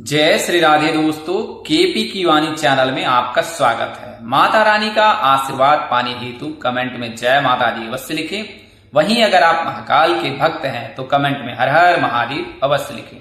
जय श्री राधे दोस्तों, केपी की वाणी चैनल में आपका स्वागत है। माता रानी का आशीर्वाद पाने हेतु कमेंट में जय माता दी अवश्य लिखें। वहीं अगर आप महाकाल के भक्त हैं तो कमेंट में हर हर महादेव अवश्य लिखें।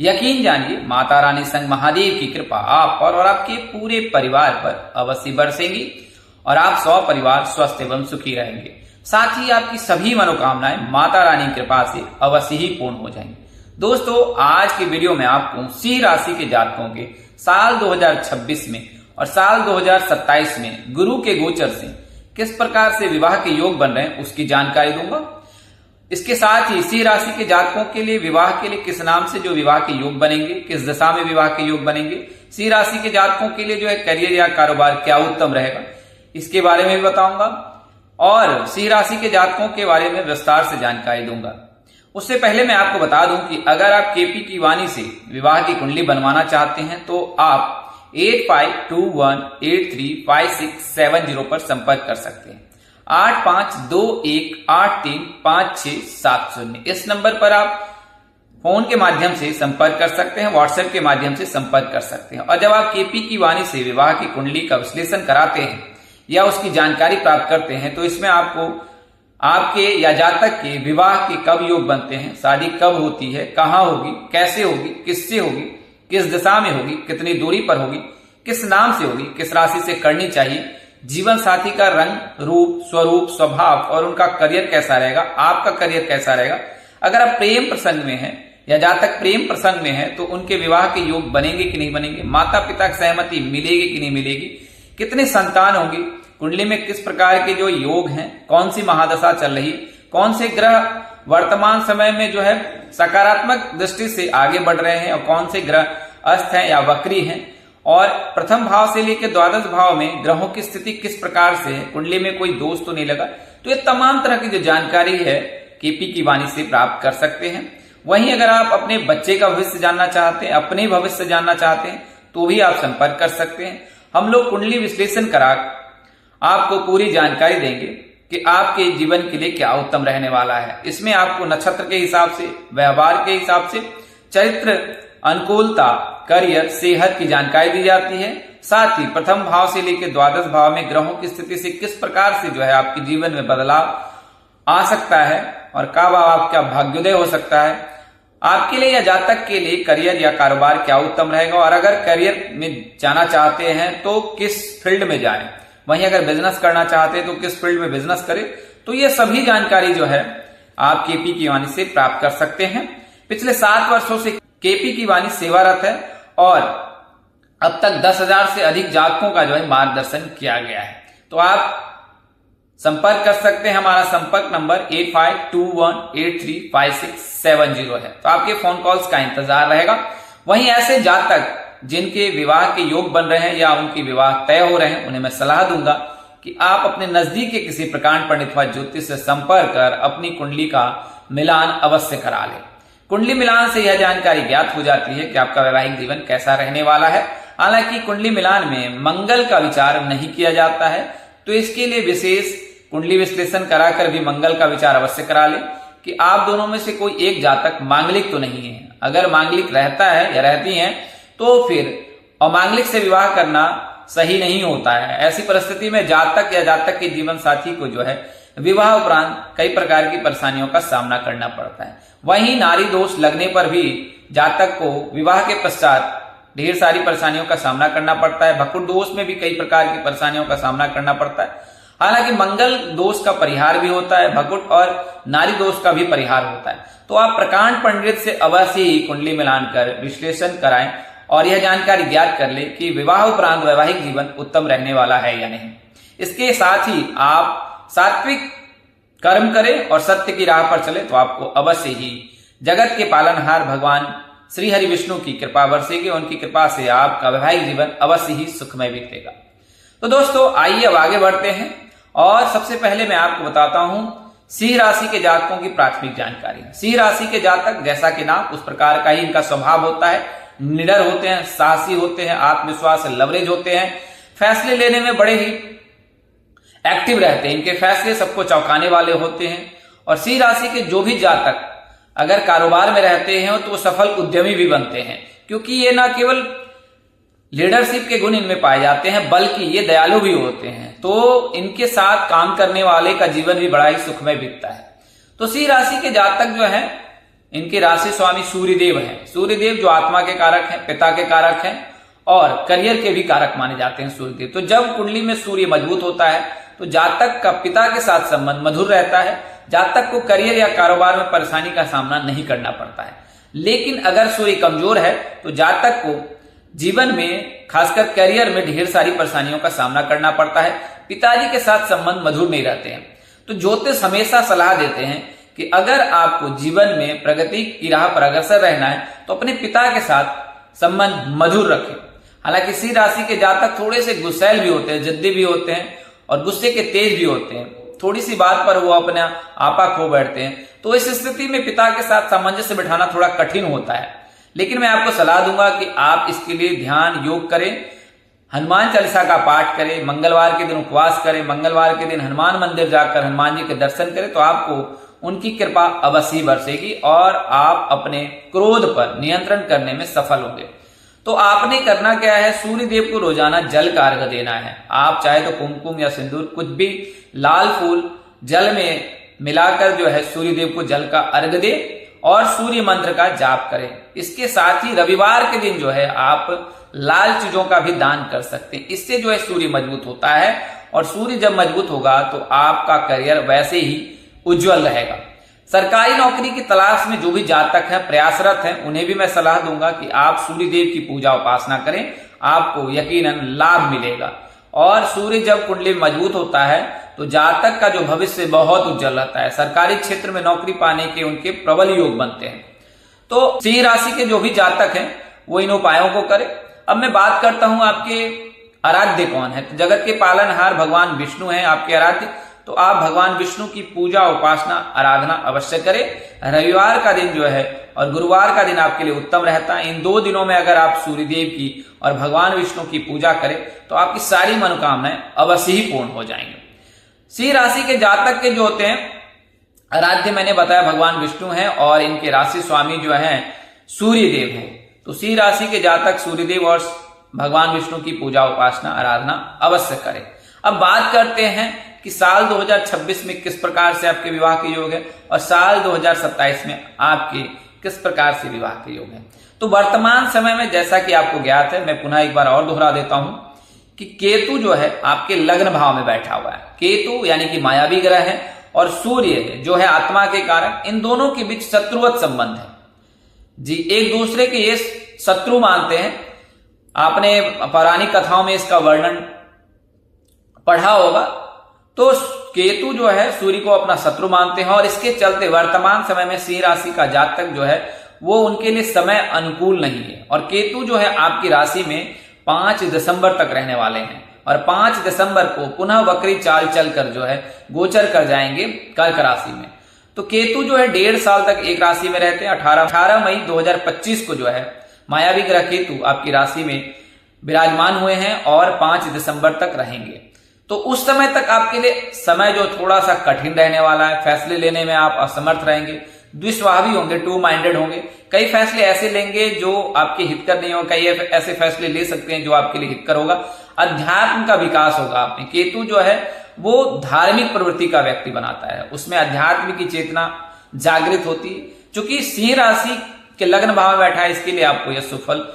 यकीन जानिए माता रानी संग महादेव की कृपा आप पर और आपके पूरे परिवार पर अवश्य बरसेंगी और आप परिवार स्वस्थ एवं सुखी रहेंगे। साथ ही आपकी सभी मनोकामनाएं माता रानी की कृपा से अवश्य ही पूर्ण हो जाएंगी। दोस्तों, आज की वीडियो में आपको सिंह राशि के जातकों के साल 2026 में और साल 2027 में गुरु के गोचर से किस प्रकार से विवाह के योग बन रहे हैं उसकी जानकारी दूंगा। इसके साथ ही सिंह राशि के जातकों के लिए विवाह के लिए किस नाम से जो विवाह के योग बनेंगे, किस दशा में विवाह के योग बनेंगे, सिंह राशि के जातकों के लिए जो है करियर या कारोबार क्या उत्तम रहेगा, इसके बारे में भी बताऊंगा और सिंह राशि के जातकों के बारे में विस्तार से जानकारी दूंगा। उससे पहले मैं आपको बता दूं कि अगर आप केपी की वाणी से विवाह की कुंडली बनवाना चाहते हैं तो आप 8521835670 पर संपर्क कर सकते हैं। 8521835670 इस नंबर पर आप फोन के माध्यम से संपर्क कर सकते हैं, व्हाट्सएप के माध्यम से संपर्क कर सकते हैं। और जब आप केपी की वाणी से विवाह की कुंडली का विश्लेषण कराते हैं या उसकी जानकारी प्राप्त करते हैं तो इसमें आपको आपके या जातक के विवाह के कब योग बनते हैं, शादी कब होती है, कहां होगी, कैसे होगी, किससे होगी, किस दिशा में होगी, कितनी दूरी पर होगी, किस नाम से होगी, किस राशि से करनी चाहिए, जीवन साथी का रंग, रूप, स्वरूप, स्वभाव और उनका करियर कैसा रहेगा, आपका करियर कैसा रहेगा। अगर आप प्रेम प्रसंग में हैं या जातक प्रेम प्रसंग में है तो उनके विवाह के योग बनेंगे कि नहीं बनेंगे, माता पिता की सहमति मिलेगी कि नहीं मिलेगी, कितने संतान होंगी, कुंडली में किस प्रकार के जो योग हैं, कौन सी महादशा चल रही, कौन से ग्रह वर्तमान समय में जो है सकारात्मक दृष्टि से आगे बढ़ रहे हैं और कौन से ग्रह अस्त हैं या वक्री हैं, और प्रथम भाव से लेकर द्वादश भाव में ग्रहों की स्थिति किस प्रकार से है, कुंडली में कोई दोष तो नहीं लगा। तो ये तमाम तरह की जो जानकारी है केपी की वाणी से प्राप्त कर सकते हैं। वहीं अगर आप अपने बच्चे का भविष्य जानना चाहते हैं, अपने भविष्य जानना चाहते हैं तो भी आप संपर्क कर सकते हैं। हम लोग कुंडली विश्लेषण करा आपको पूरी जानकारी देंगे कि आपके जीवन के लिए क्या उत्तम रहने वाला है। इसमें आपको नक्षत्र के हिसाब से, व्यवहार के हिसाब से, चरित्र, अनुकूलता, करियर, सेहत की जानकारी दी जाती है। साथ ही प्रथम भाव से लेकर द्वादश भाव में ग्रहों की स्थिति से किस प्रकार से जो है आपके जीवन में बदलाव आ सकता है और कब आपका भाग्योदय हो सकता है। आपके लिए या जातक के लिए करियर या कारोबार क्या उत्तम रहेगा और अगर करियर में जाना चाहते हैं तो किस फील्ड में जाएं, वहीं अगर बिजनेस करना चाहते हैं तो किस फील्ड में बिजनेस करें। तो ये सभी जानकारी जो है आप केपी की वाणी से प्राप्त कर सकते हैं। पिछले 7 वर्षों से केपी की वाणी सेवारत है और अब तक 10,000 से अधिक जातकों का जो है मार्गदर्शन किया गया है। तो आप संपर्क कर सकते हैं। हमारा संपर्क नंबर 8521835670 है। तो आपके फोन कॉल्स का इंतजार रहेगा। वहीं ऐसे जातक जिनके विवाह के योग बन रहे हैं या उनकी विवाह तय हो रहे हैं उन्हें मैं सलाह दूंगा कि आप अपने नजदीक के किसी प्रकांड पंडित व ज्योतिष से संपर्क कर अपनी कुंडली का मिलान अवश्य करा लें। कुंडली मिलान से यह जानकारी ज्ञात हो जाती है कि आपका वैवाहिक जीवन कैसा रहने वाला है। हालांकि कुंडली मिलान में मंगल का विचार नहीं किया जाता है, तो इसके लिए विशेष कुंडली विश्लेषण कराकर भी मंगल का विचार अवश्य करा लें कि आप दोनों में से कोई एक जातक मांगलिक तो नहीं है। अगर मांगलिक रहता है या रहती है तो फिर अमांगलिक से विवाह करना सही नहीं होता है। ऐसी परिस्थिति में जातक या जातक के जीवन साथी को जो है विवाह उपरांत कई प्रकार की परेशानियों का सामना करना पड़ता है। वहीं नारी दोष लगने पर भी जातक को विवाह के पश्चात ढेर सारी परेशानियों का सामना करना पड़ता है। भकुट दोष में भी कई प्रकार की परेशानियों का सामना करना पड़ता है। हालांकि मंगल दोष का परिहार भी होता है, भकुट और नारी दोष का भी परिहार होता है। तो आप प्रकांड पंडित से अवश्य ही कुंडली मिलान कर विश्लेषण कराएं और यह जानकारी ज्ञात कर ले कि विवाह उपरांत वैवाहिक जीवन उत्तम रहने वाला है या नहीं। इसके साथ ही आप सात्विक कर्म करें और सत्य की राह पर चले तो आपको अवश्य ही जगत के पालनहार भगवान श्री हरि विष्णु की कृपा बरसेगी। उनकी कृपा से आपका वैवाहिक जीवन अवश्य ही सुखमय बीतेगा। तो दोस्तों, आइए अब आगे बढ़ते हैं और सबसे पहले मैं आपको बताता हूं सिंह राशि के जातकों की प्राथमिक जानकारी। सिंह राशि के जातक जैसा कि नाम उस प्रकार का ही इनका स्वभाव होता है। निडर होते हैं, साहसी होते हैं, आत्मविश्वास लवरेज होते हैं, फैसले लेने में बड़े ही एक्टिव रहते हैं। इनके फैसले सबको चौंकाने वाले होते हैं। और सिंह राशि के जो भी जातक अगर कारोबार में रहते हैं तो वो सफल उद्यमी भी बनते हैं। क्योंकि ये ना केवल लीडरशिप के गुण इनमें पाए जाते हैं बल्कि ये दयालु भी होते हैं, तो इनके साथ काम करने वाले का जीवन भी बड़ा ही सुखमय बीतता है। तो सिंह राशि के जातक जो है, इनके राशि स्वामी सूर्यदेव हैं। सूर्यदेव जो आत्मा के कारक हैं, पिता के कारक हैं और करियर के भी कारक माने जाते हैं सूर्यदेव। तो जब कुंडली में सूर्य मजबूत होता है तो जातक का पिता के साथ संबंध मधुर रहता है, जातक को करियर या कारोबार में परेशानी का सामना नहीं करना पड़ता है। लेकिन अगर सूर्य कमजोर है तो जातक को जीवन में खासकर करियर में ढेर सारी परेशानियों का सामना करना पड़ता है, पिताजी के साथ संबंध मधुर नहीं रहते हैं। तो ज्योतिष हमेशा सलाह देते हैं कि अगर आपको जीवन में प्रगति की राह पर अग्रसर रहना है तो अपने पिता के साथ संबंध मधुर रखें। हालांकि सिंह राशि के जातक थोड़े से गुस्सैल भी होते हैं, जिद्दी भी होते हैं और गुस्से के तेज भी होते हैं। थोड़ी सी बात पर वो अपना आपा खो बैठते हैं। तो इस स्थिति में पिता के साथ सामंजस्य बिठाना थोड़ा कठिन होता है। लेकिन मैं आपको सलाह दूंगा कि आप इसके लिए ध्यान योग करें, हनुमान चालीसा का पाठ करें, मंगलवार के दिन उपवास करें, मंगलवार के दिन हनुमान मंदिर जाकर हनुमान जी के दर्शन करें तो आपको उनकी कृपा अवश्य बरसेगी और आप अपने क्रोध पर नियंत्रण करने में सफल होंगे। तो आपने करना क्या है, सूर्य देव को रोजाना जल का अर्घ्य देना है। आप चाहे तो कुमकुम या सिंदूर कुछ भी लाल फूल जल में मिलाकर जो है सूर्य देव को जल का अर्घ्य दे और सूर्य मंत्र का जाप करें। इसके साथ ही रविवार के दिन जो है आप लाल चीजों का भी दान कर सकते हैं। इससे जो है सूर्य मजबूत होता है और सूर्य जब मजबूत होगा तो आपका करियर वैसे ही उज्जवल रहेगा। सरकारी नौकरी की तलाश में जो भी जातक हैं, प्रयासरत हैं, उन्हें भी मैं सलाह दूंगा कि आप सूर्य देव की पूजा उपासना करें, आपको यकीनन लाभ मिलेगा। और सूर्य जब कुंडली में मजबूत होता है तो जातक का जो भविष्य बहुत उज्जवल रहता है। सरकारी क्षेत्र में नौकरी पाने के उनके प्रबल योग बनते हैं। तो सिंह राशि के जो भी जातक हैं वो इन उपायों को करें। अब मैं बात करता हूं आपके आराध्य कौन है। तो जगत के पालनहार भगवान विष्णु हैं आपके आराध्य। तो आप भगवान विष्णु की पूजा उपासना आराधना अवश्य करें। रविवार का दिन जो है और गुरुवार का दिन आपके लिए उत्तम रहता है। इन 2 दिनों में अगर आप सूर्यदेव की और भगवान विष्णु की पूजा करें तो आपकी सारी मनोकामनाएं अवश्य ही पूर्ण हो जाएंगी। सिंह राशि के जातक के जो होते हैं आराध्य मैंने बताया भगवान विष्णु हैं और इनके राशि स्वामी जो हैं सूर्यदेव हैं। तो सिंह राशि के जातक सूर्यदेव और भगवान विष्णु की पूजा उपासना आराधना अवश्य करें। अब बात करते हैं कि साल 2026 में किस प्रकार से आपके विवाह के योग है और साल 2027 में आपके किस प्रकार से विवाह के योग है। तो वर्तमान समय में जैसा कि आपको ज्ञात है, मैं पुनः एक बार और दोहरा देता हूं कि केतु जो है आपके लग्न भाव में बैठा हुआ है। केतु यानी कि मायावी ग्रह है और सूर्य जो है आत्मा के कारक, इन दोनों के बीच शत्रुवत संबंध है जी। एक दूसरे के ये शत्रु मानते हैं। आपने पौराणिक कथाओं में इसका वर्णन पढ़ा होगा। तो केतु जो है सूर्य को अपना शत्रु मानते हैं और इसके चलते वर्तमान समय में सिंह राशि का जातक जो है वो उनके लिए समय अनुकूल नहीं है। और केतु जो है आपकी राशि में 5 दिसंबर तक रहने वाले हैं और 5 दिसंबर को पुनः वक्री चाल चलकर जो है गोचर कर जाएंगे कर्क राशि में। तो केतु जो है 1.5 साल तक एक राशि में रहते हैं। 18 मई 2025 को जो है मायावी ग्रह केतु आपकी राशि में विराजमान हुए हैं और 5 दिसंबर तक रहेंगे। तो उस समय तक आपके लिए समय जो थोड़ा सा कठिन रहने वाला है। फैसले लेने में आप असमर्थ रहेंगे, द्विस्वाभी होंगे, टू माइंडेड होंगे। कई फैसले ऐसे लेंगे जो आपके हितकर नहीं होगा, कई ऐसे फैसले ले सकते हैं जो आपके लिए हितकर होगा। अध्यात्म का विकास होगा आप में। केतु जो है वो धार्मिक प्रवृत्ति का व्यक्ति बनाता है, उसमें अध्यात्म की चेतना जागृत होती है। चूंकि सिंह राशि के लग्न भाव में बैठा है, इसके लिए आपको यह सुफल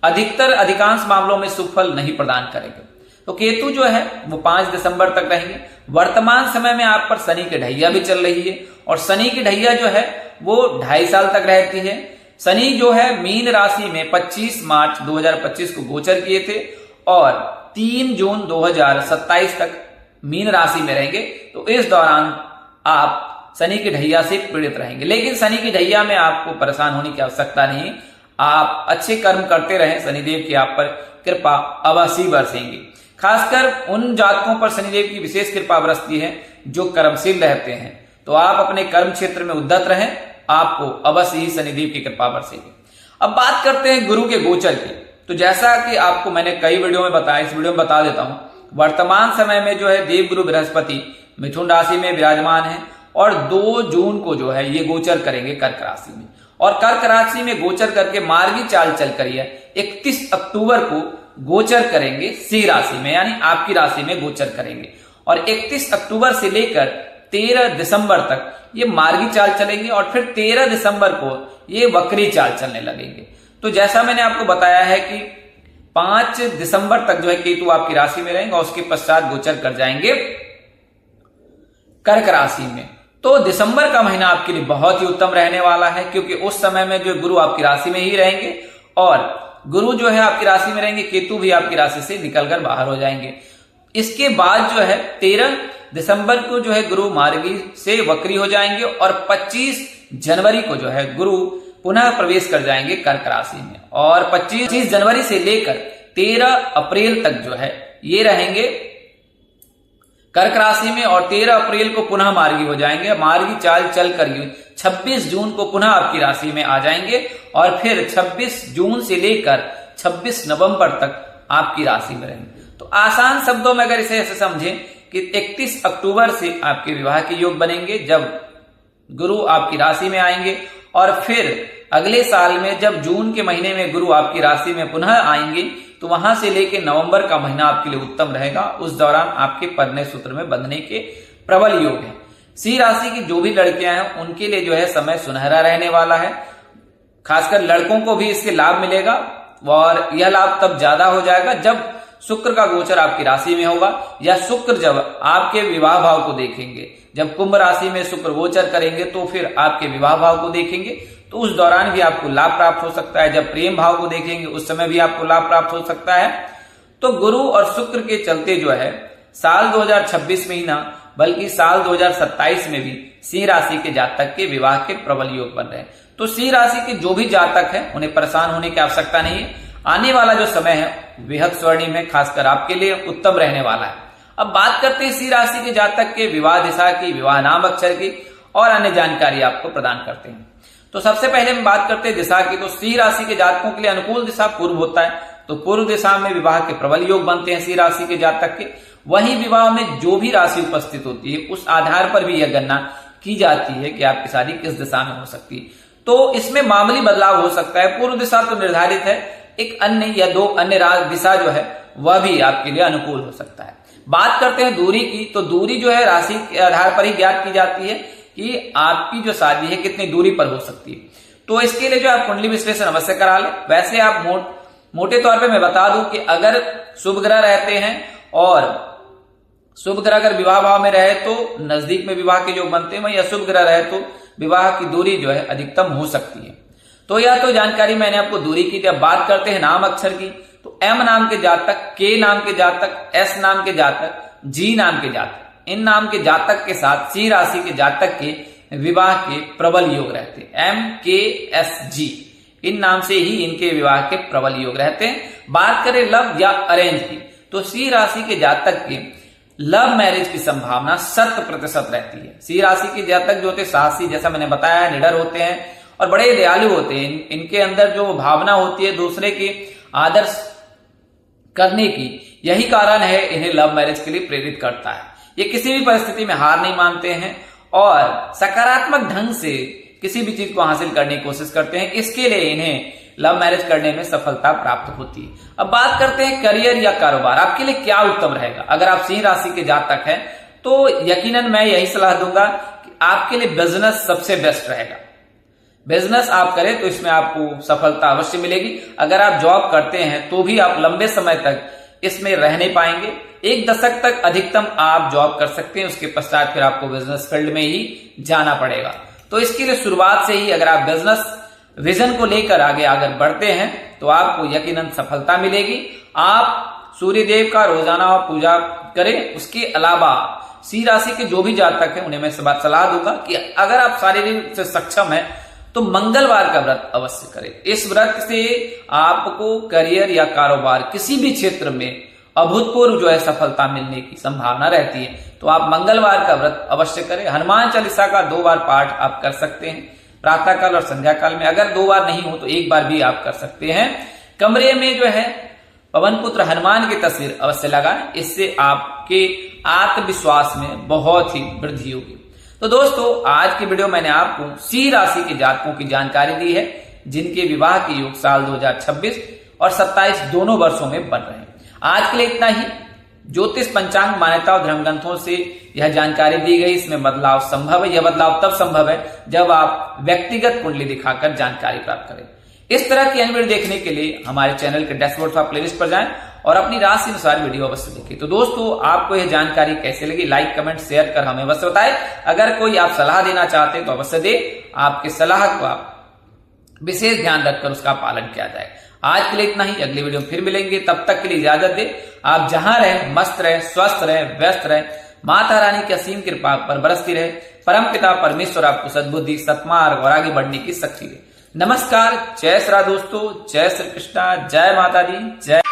अधिकांश मामलों में सुफल नहीं प्रदान करेगा। तो केतु जो है वो 5 दिसंबर तक रहेंगे। वर्तमान समय में आप पर शनि की ढैया भी चल रही है और शनि की ढैया जो है वो 2.5 साल तक रहती है। शनि जो है मीन राशि में 25 मार्च 2025 को गोचर किए थे और 3 जून 2027 तक मीन राशि में रहेंगे। तो इस दौरान आप शनि की ढैया से पीड़ित रहेंगे। लेकिन शनि की ढैया में आपको परेशान होने की आवश्यकता नहीं। आप अच्छे कर्म करते रहें, शनिदेव की आप पर कृपा अवश्य बरसेंगी। खासकर उन जातकों पर शनिदेव की विशेष कृपा बरसती है जो कर्मशील रहते हैं। तो आप अपने कर्म क्षेत्र में उद्यत रहें, आपको अवश्य ही शनिदेव की कृपा बरसेगी। अब बात करते हैं गुरु के गोचर की। तो जैसा कि आपको मैंने कई वीडियो में बताया, इस वीडियो में बता देता हूं। वर्तमान समय में जो है देवगुरु बृहस्पति मिथुन राशि में विराजमान है और 2 जून को जो है ये गोचर करेंगे कर्क राशि में और कर्क राशि में गोचर करके मार्गी चाल चलकर यह 31 अक्टूबर को गोचर करेंगे सिंह राशि में, यानी आपकी राशि में गोचर करेंगे। और 31 अक्टूबर से लेकर 13 दिसंबर तक ये मार्गी चाल चलेंगे और फिर 13 दिसंबर को ये वक्री चाल चलने लगेंगे। तो जैसा मैंने आपको बताया है कि 5 दिसंबर तक जो है केतु आपकी राशि में रहेंगे और उसके पश्चात गोचर कर जाएंगे कर्क राशि में। तो दिसंबर का महीना आपके लिए बहुत ही उत्तम रहने वाला है, क्योंकि उस समय में जो गुरु आपकी राशि में ही रहेंगे और गुरु जो है आपकी राशि में रहेंगे, केतु भी आपकी राशि से निकलकर बाहर हो जाएंगे। इसके बाद जो है 13 दिसंबर को जो है गुरु मार्गी से वक्री हो जाएंगे और 25 जनवरी को जो है गुरु पुनः प्रवेश कर जाएंगे कर्क राशि में। और 25 जनवरी से लेकर 13 अप्रैल तक जो है ये रहेंगे कर्क राशि में और 13 अप्रैल को पुनः मार्गी हो जाएंगे। मार्गी चाल चलकर 26 जून को पुनः आपकी राशि में आ जाएंगे और फिर 26 जून से लेकर 26 नवंबर तक आपकी राशि में रहेंगे। तो आसान शब्दों में अगर इसे ऐसे समझें कि 31 अक्टूबर से आपके विवाह के योग बनेंगे जब गुरु आपकी राशि में आएंगे, और फिर अगले साल में जब जून के महीने में गुरु आपकी राशि में पुनः आएंगे तो वहां से लेकर नवंबर का महीना आपके लिए उत्तम रहेगा। उस दौरान आपके परिणय सूत्र में बंधने के प्रबल योग है। सिंह राशि की जो भी लड़कियां हैं उनके लिए जो है समय सुनहरा रहने वाला है। खासकर लड़कों को भी इससे लाभ मिलेगा और यह लाभ तब ज्यादा हो जाएगा जब शुक्र का गोचर आपकी राशि में होगा या शुक्र जब आपके विवाह भाव को देखेंगे। जब कुंभ राशि में शुक्र गोचर करेंगे तो फिर आपके विवाह भाव को देखेंगे, तो उस दौरान भी आपको लाभ प्राप्त हो सकता है। जब प्रेम भाव को देखेंगे उस समय भी आपको लाभ प्राप्त हो सकता है। तो गुरु और शुक्र के चलते जो है साल 2026 में ही ना बल्कि साल 2027 में भी सिंह राशि के जातक के विवाह के प्रबल योग बन रहे हैं। तो सिंह राशि के जो भी जातक है उन्हें परेशान होने की आवश्यकता नहीं है। आने वाला जो समय है बेहद स्वर्णिम है, खासकर आपके लिए उत्तम रहने वाला है। अब बात करते हैं सिंह राशि के जातक के विवाह दिशा की, विवाह नाम अक्षर की और अन्य जानकारी आपको प्रदान करते हैं। तो सबसे पहले हम बात करते हैं दिशा की। तो सिंह राशि के जातकों के लिए अनुकूल दिशा पूर्व होता है, तो पूर्व दिशा में विवाह के प्रबल योग बनते हैं सिंह राशि के जातक के। वही विवाह में जो भी राशि उपस्थित होती है उस आधार पर भी यह गणना की जाती है कि आपकी शादी किस दिशा में हो सकती है। तो इसमें मामूली बदलाव हो सकता है। पूर्व दिशा तो निर्धारित है, एक अन्य या दो अन्य दिशा जो है वह भी आपके लिए अनुकूल हो सकता है। बात करते हैं दूरी की। तो दूरी जो है राशि के आधार पर ही ज्ञात की जाती है कि आपकी जो शादी है कितनी दूरी पर हो सकती है। तो इसके लिए जो आप कुंडली विश्लेषण अवश्य करा लें। वैसे आप मोटे तौर पे मैं बता दूं कि अगर शुभ ग्रह रहते हैं और शुभ ग्रह अगर विवाह भाव में रहे तो नजदीक में विवाह के योग बनते हैं, वहीं अशुभ ग्रह रहे तो विवाह की दूरी जो है अधिकतम हो सकती है। तो यह तो जानकारी मैंने आपको दूरी की थी। अब बात करते हैं नाम अक्षर की। तो एम नाम के जातक, के नाम के जातक, एस नाम के जातक, जी नाम के जातक, इन नाम के जातक के साथ सिंह राशि के जातक के विवाह के प्रबल योग रहते हैं। एम, के, एस, जी इन नाम से ही इनके विवाह के प्रबल योग रहते हैं। बात करें लव या अरेंज की, तो सिंह राशि के जातक के लव मैरिज की संभावना 100% रहती है। सिंह राशि के जातक जो होते साहसी, जैसा मैंने बताया, निडर होते हैं और बड़े दयालु होते हैं। इनके अंदर जो भावना होती है दूसरे के आदर करने की, यही कारण है इन्हें लव मैरिज के लिए प्रेरित करता है। ये किसी भी परिस्थिति में हार नहीं मानते हैं और सकारात्मक ढंग से किसी भी चीज को हासिल करने की कोशिश करते हैं। इसके लिए इन्हें लव मैरिज करने में सफलता प्राप्त होती है। अब बात करते हैं करियर या कारोबार, आपके लिए क्या उत्तम रहेगा। अगर आप सिंह राशि के जातक हैं तो यकीनन मैं यही सलाह दूंगा कि आपके लिए बिजनेस सबसे बेस्ट रहेगा। बिजनेस आप करें तो इसमें आपको सफलता अवश्य मिलेगी। अगर आप जॉब करते हैं तो भी आप लंबे समय तक इसमें रह नहीं पाएंगे। 1 दशक तक अधिकतम आप जॉब कर सकते हैं, उसके पश्चात फिर आपको बिजनेस फील्ड में ही जाना पड़ेगा। तो इसके लिए शुरुआत से ही अगर आप बिजनेस विजन को लेकर आगे बढ़ते हैं तो आपको यकीनन सफलता मिलेगी। आप सूर्य देव का रोजाना पूजा करें। उसके अलावा सिंह राशि के जो भी जातक हैं उन्हें मैं सलाह दूंगा कि अगर आप शारीरिक से सक्षम हैं तो मंगलवार का व्रत अवश्य करें। इस व्रत से आपको करियर या कारोबार किसी भी क्षेत्र में अभूतपूर्व जो है सफलता मिलने की संभावना रहती है। तो आप मंगलवार का व्रत अवश्य करें। हनुमान चालीसा का 2 बार पाठ आप कर सकते हैं, प्रातः काल और संध्या काल में। अगर 2 बार नहीं हो तो 1 बार भी आप कर सकते हैं। कमरे में जो है पवन पुत्र हनुमान की तस्वीर अवश्य लगाएं, इससे आपके आत्मविश्वास में बहुत ही वृद्धि होगी। तो दोस्तों आज की वीडियो मैंने आपको सिंह राशि के जातकों की जानकारी दी है जिनके विवाह के योग साल 2026 और 27 दोनों वर्षों में बन रहे हैं। आज के लिए इतना ही। ज्योतिष पंचांग मान्यता और धर्म ग्रंथों से यह जानकारी दी गई, इसमें बदलाव संभव है। यह बदलाव तब संभव है जब आप व्यक्तिगत कुंडली दिखाकर जानकारी प्राप्त करें। इस तरह की अन्य वीडियो देखने के लिए हमारे चैनल के डैशबोर्ड पर प्लेलिस्ट पर जाएं और अपनी राशि अनुसार वीडियो अवश्य देखें। तो दोस्तों आपको यह जानकारी कैसे लगी, लाइक कमेंट शेयर कर हमें अवश्य बताएं। अगर कोई आप सलाह देना चाहते हैं तो अवश्य दे, आपके सलाह को आप विशेष ध्यान रखकर उसका पालन किया जाए। आज के लिए इतना ही, अगली वीडियो में फिर मिलेंगे। तब तक के लिए इजाजत दे। आप जहां रहें मस्त रहे, स्वस्थ रहे, व्यस्त रहे। माता रानी की असीम कृपा पर बरसती रहे। परम पिता परमेश्वर आपको सद्बुद्धि, सत्मार्ग और आगे बढ़ने की शक्ति दे। नमस्कार, जय श्री राम दोस्तों, जय श्री कृष्णा, जय माता दी, जय।